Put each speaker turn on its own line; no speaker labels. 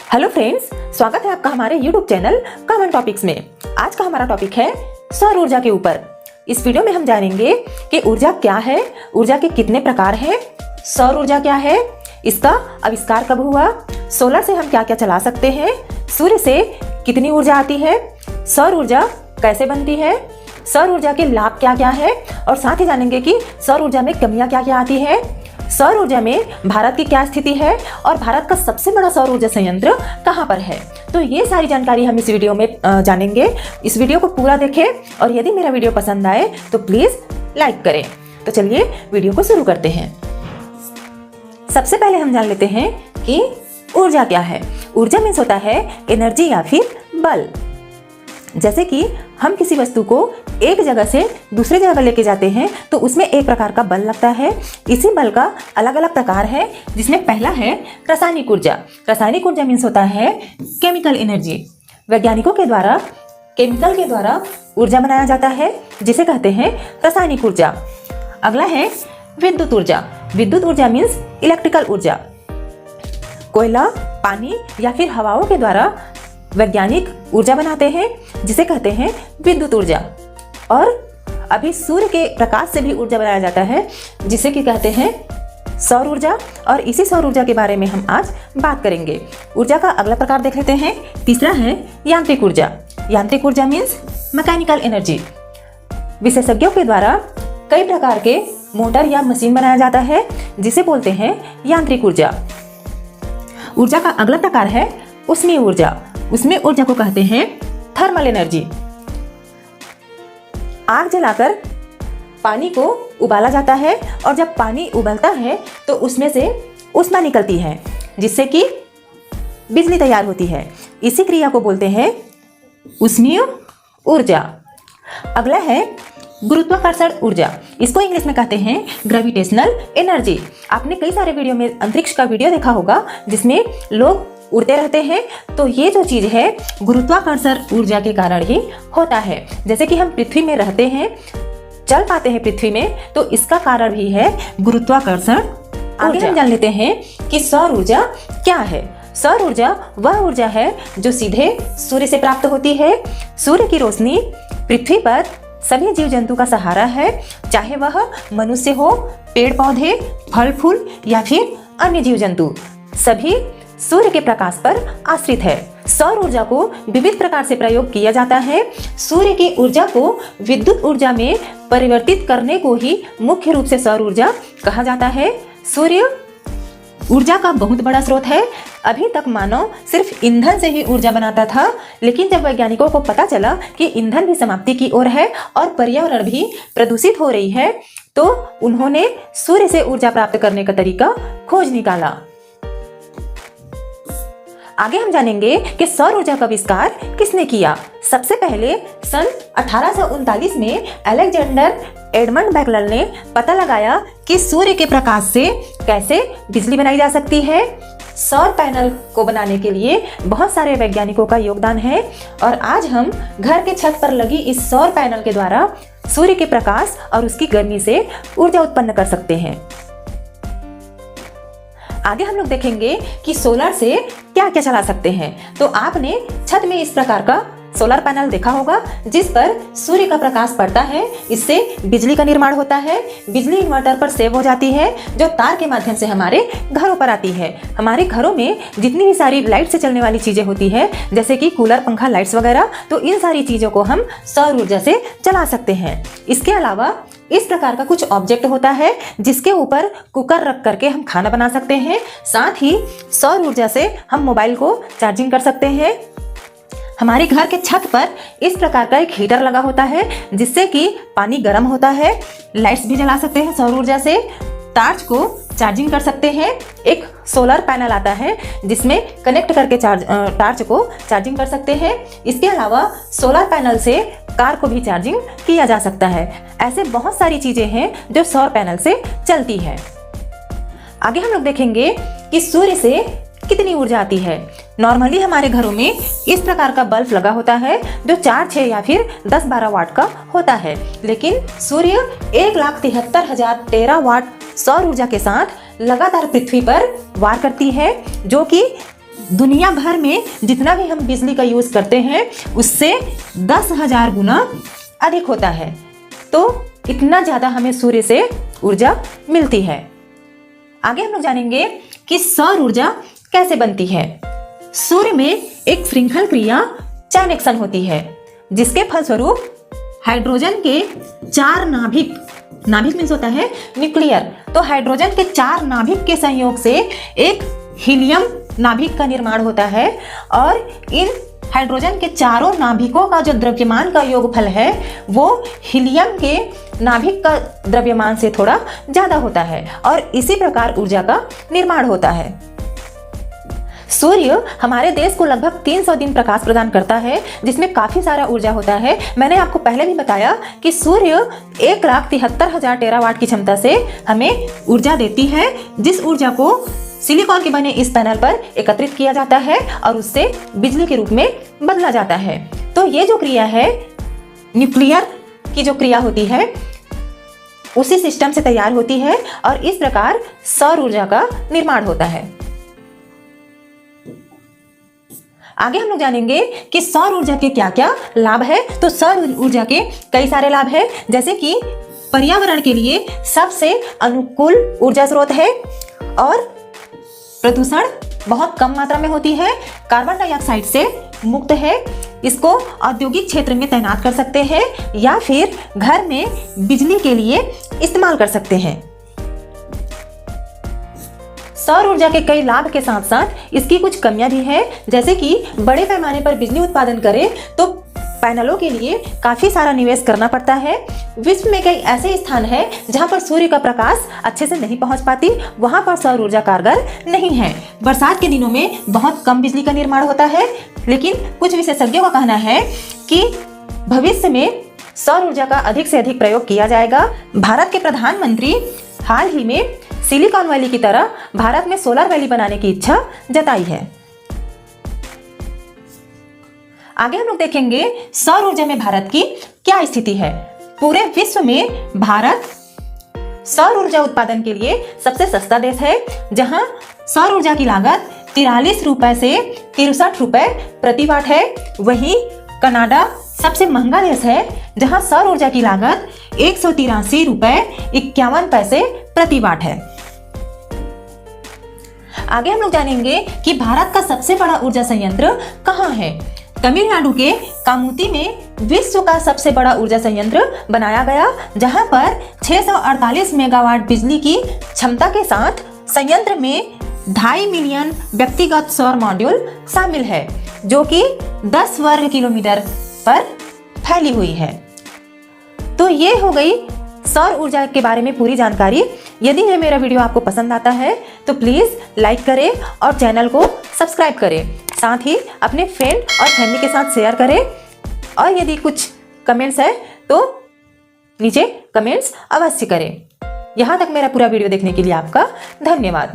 Hello friends, स्वागत है आपका हमारे YouTube चैनल कॉमन टॉपिक्स में। आज का हमारा टॉपिक है सौर ऊर्जा के ऊपर। इस वीडियो में हम जानेंगे कि ऊर्जा क्या है, ऊर्जा के कितने प्रकार हैं, सौर ऊर्जा क्या है, इसका आविष्कार कब हुआ, सोलर से हम क्या क्या चला सकते हैं, सूर्य से कितनी ऊर्जा आती है, सौर ऊर्जा कैसे बनती है, सौर ऊर्जा के लाभ क्या क्या है, और साथ ही जानेंगे कि सौर ऊर्जा में कमियां क्या क्या आती है, सौर ऊर्जा में भारत की क्या स्थिति है और भारत का सबसे बड़ा सौर ऊर्जा संयंत्र कहां पर है। तो ये सारी जानकारी हम इस वीडियो में जानेंगे। इस वीडियो को पूरा देखें और यदि मेरा वीडियो पसंद आए तो प्लीज लाइक करें। तो चलिए वीडियो को शुरू करते हैं। सबसे पहले हम जान लेते हैं कि ऊर्जा क्या है। ऊर्जा मीन्स होता है एनर्जी या फिर बल। जैसे कि हम किसी वस्तु को एक जगह से दूसरी जगह लेके जाते हैं तो उसमें एक प्रकार का बल लगता है। इसी बल का अलग अलग प्रकार है, जिसमें पहला है रासायनिक ऊर्जा। रासायनिक ऊर्जा मीन्स होता है केमिकल एनर्जी। वैज्ञानिकों के द्वारा केमिकल के द्वारा ऊर्जा बनाया जाता है, जिसे कहते हैं रासायनिक ऊर्जा। अगला है विद्युत ऊर्जा। विद्युत ऊर्जा मीन्स इलेक्ट्रिकल ऊर्जा। कोयला, पानी या फिर हवाओं के द्वारा वैज्ञानिक ऊर्जा बनाते हैं, जिसे कहते हैं विद्युत ऊर्जा। और अभी सूर्य के प्रकाश से भी ऊर्जा बनाया जाता है, जिसे कि कहते हैं सौर ऊर्जा। और इसी सौर ऊर्जा के बारे में हम आज बात करेंगे। ऊर्जा का अगला प्रकार देख लेते हैं। तीसरा है यांत्रिक ऊर्जा। यांत्रिक ऊर्जा मीन्स मैकेनिकल एनर्जी। विशेषज्ञों के द्वारा कई प्रकार के मोटर या मशीन बनाया जाता है, जिसे बोलते हैं यांत्रिक ऊर्जा। ऊर्जा का अगला प्रकार है उष्मीय ऊर्जा। उसमें ऊर्जा को कहते हैं थर्मल एनर्जी। आग जलाकर पानी को उबाला जाता है और जब पानी उबलता है तो उसमें से ऊष्मा निकलती है, जिससे कि बिजली तैयार होती है। इसी क्रिया को बोलते हैं उष्मीय ऊर्जा। अगला है गुरुत्वाकर्षण ऊर्जा। इसको इंग्लिश में कहते हैं ग्रेविटेशनल एनर्जी। आपने कई सारे वीडियो में अंतरिक्ष का वीडियो देखा होगा, जिसमें लोग उड़ते रहते हैं। तो ये जो चीज है गुरुत्वाकर्षण ऊर्जा के कारण ही होता है। जैसे कि हम पृथ्वी में रहते हैं, चल पाते हैं पृथ्वी में, तो इसका कारण भी है गुरुत्वाकर्षण। आगे हम जान लेते हैं कि सौर ऊर्जा क्या है। सौर ऊर्जा वह ऊर्जा है जो सीधे सूर्य से प्राप्त होती है। सूर्य की रोशनी पृथ्वी पर सभी जीव जंतु का सहारा है, चाहे वह मनुष्य हो, पेड़ पौधे, फल फूल या फिर अन्य जीव जंतु, सभी सूर्य के प्रकाश पर आश्रित है। सौर ऊर्जा को विविध प्रकार से प्रयोग किया जाता है। सूर्य की ऊर्जा को विद्युत ऊर्जा में परिवर्तित करने को ही मुख्य रूप से सौर ऊर्जा कहा जाता है। सूर्य ऊर्जा का बहुत बड़ा स्रोत है। अभी तक मानव सिर्फ ईंधन से ही ऊर्जा बनाता था, लेकिन जब वैज्ञानिकों को पता चला कि ईंधन भी समाप्ति की ओर है और पर्यावरण भी प्रदूषित हो रही है, तो उन्होंने सूर्य से ऊर्जा प्राप्त करने का तरीका खोज निकाला। आगे हम जानेंगे कि सौर ऊर्जा का आविष्कार किसने किया। सबसे पहले सन 1839 में अलेक्जेंडर एडमंड बेकलर ने पता लगाया कि सूर्य के प्रकाश से कैसे बिजली बनाई जा सकती है। सौर पैनल को बनाने के लिए बहुत सारे वैज्ञानिकों का योगदान है और आज हम घर के छत पर लगी इस सौर पैनल के द्वारा सूर्य के प्रकाश और उसकी गर्मी से ऊर्जा उत्पन्न कर सकते हैं। आगे हम लोग देखेंगे कि सोलर से क्या क्या चला सकते हैं। तो आपने छत में इस प्रकार का सोलर पैनल देखा होगा, जिस पर सूर्य का प्रकाश पड़ता है। इससे बिजली का निर्माण होता है। बिजली इन्वर्टर पर सेव हो जाती है, जो तार के माध्यम से हमारे घरों पर आती है। हमारे घरों में जितनी भी सारी लाइट से चलने वाली चीजें होती है, जैसे कि कूलर, पंखा, लाइट्स वगैरह, तो इन सारी चीजों को हम सौर ऊर्जा से चला सकते हैं। इसके अलावा इस प्रकार का कुछ ऑब्जेक्ट होता है, जिसके ऊपर कुकर रख करके हम खाना बना सकते हैं। साथ ही सौर ऊर्जा से हम मोबाइल को चार्जिंग कर सकते हैं। हमारे घर के छत पर इस प्रकार का एक हीटर लगा होता है, जिससे कि पानी गर्म होता है। लाइट्स भी जला सकते हैं सौर ऊर्जा से। टॉर्च को चार्जिंग कर सकते हैं। एक सोलर पैनल आता है, जिसमें कनेक्ट करके टॉर्च को चार्जिंग कर सकते हैं। इसके अलावा सोलर पैनल से कार को भी चार्जिंग किया जा सकता है। ऐसे बहुत सारी चीजें हैं जो सौर पैनल से चलती है। आगे हम लोग देखेंगे कि सूर्य से कितनी ऊर्जा आती है। नॉर्मली हमारे घरों में इस प्रकार का बल्ब लगा होता है, जो 4, 6 या फिर 10-12 वाट का होता है, लेकिन सूर्य 1,73,000 टेरावाट सौर ऊर्जा के साथ लगातार पृथ्वी पर वार करती है, जो कि दुनिया भर में जितना भी हम बिजली का यूज करते हैं उससे 10,000 गुना अधिक होता है। तो इतना ज्यादा हमें सूर्य से ऊर्जा मिलती है। आगे हम लोग जानेंगे कि सौर ऊर्जा कैसे बनती है। सूर्य में एक श्रृंखल क्रिया चैन एक्शन होती है, जिसके फलस्वरूप हाइड्रोजन के 4 नाभिक मीन्स होता है न्यूक्लियर, तो हाइड्रोजन के 4 नाभिक के संयोग से एक हीलियम नाभिक का निर्माण होता है और इन हाइड्रोजन के चारों नाभिकों का जो द्रव्यमान का योगफल है वो हीलियम के नाभिक का द्रव्यमान से थोड़ा ज्यादा होता है और इसी प्रकार ऊर्जा का निर्माण होता है। सूर्य हमारे देश को लगभग 300 दिन प्रकाश प्रदान करता है, जिसमें काफी सारा ऊर्जा होता है। मैंने आपको पहले भी बताया कि सूर्य 1,73,000 टेरावाट की क्षमता से हमें ऊर्जा देती है, जिस ऊर्जा को सिलिकॉन के बने इस पैनल पर एकत्रित किया जाता है और उससे बिजली के रूप में बदला जाता है। तो ये जो क्रिया है, न्यूक्लियर की जो क्रिया होती है उसी सिस्टम से तैयार होती है और इस प्रकार सौर ऊर्जा का निर्माण होता है। आगे हम लोग जानेंगे कि सौर ऊर्जा के क्या क्या लाभ है। तो सौर ऊर्जा के कई सारे लाभ है, जैसे कि पर्यावरण के लिए सबसे अनुकूल ऊर्जा स्रोत है और प्रदूषण बहुत कम मात्रा में होती है, कार्बन डाइऑक्साइड से मुक्त है, इसको औद्योगिक क्षेत्र में तैनात कर सकते हैं या फिर घर में बिजली के लिए इस्तेमाल कर सकते हैं। सौर ऊर्जा के कई लाभ के साथ साथ इसकी कुछ कमियां भी है, जैसे कि बड़े पैमाने पर बिजली उत्पादन करें तो पैनलों के लिए काफी सारा निवेश करना पड़ता है। विश्व में कई ऐसे स्थान हैं जहां पर सूर्य का प्रकाश अच्छे से नहीं पहुंच पाती, वहां पर सौर ऊर्जा कारगर नहीं है। बरसात के दिनों में बहुत कम बिजली का निर्माण होता है, लेकिन कुछ विशेषज्ञों का कहना है कि भविष्य में सौर ऊर्जा का अधिक से अधिक प्रयोग किया जाएगा। भारत के प्रधानमंत्री हाल ही में सिलिकॉन वैली की तरह भारत में सोलर वैली बनाने की इच्छा जताई है। आगे हम लोग देखेंगे सौर ऊर्जा में भारत की क्या स्थिति है। पूरे विश्व में भारत सौर ऊर्जा उत्पादन के लिए सबसे सस्ता देश है, जहां सौर ऊर्जा की लागत 43 रुपए से 63 रुपए प्रति वाट है। वहीं कनाडा सबसे महंगा देश है, जहां सौर ऊर्जा की लागत 183 रुपए 51 पैसे प्रति वाट है। आगे हम लोग जानेंगे कि भारत का सबसे बड़ा ऊर्जा संयंत्र कहाँ है। तमिलनाडु के कामुती में विश्व का सबसे बड़ा ऊर्जा संयंत्र बनाया गया, जहां पर 648 मेगावाट बिजली की क्षमता के साथ संयंत्र में 2.5 मिलियन व्यक्तिगत सौर मॉड्यूल शामिल है, जो कि 10 वर्ग किलोमीटर पर फैली हुई है। तो ये हो गई सौर ऊर्जा के बारे में पूरी जानकारी। यदि ये मेरा वीडियो आपको पसंद आता है तो प्लीज लाइक करें और चैनल को सब्सक्राइब करें, साथ ही अपने फ्रेंड और फैमिली के साथ शेयर करें। और यदि कुछ कमेंट्स है तो नीचे कमेंट्स अवश्य करें। यहाँ तक मेरा पूरा वीडियो देखने के लिए आपका धन्यवाद।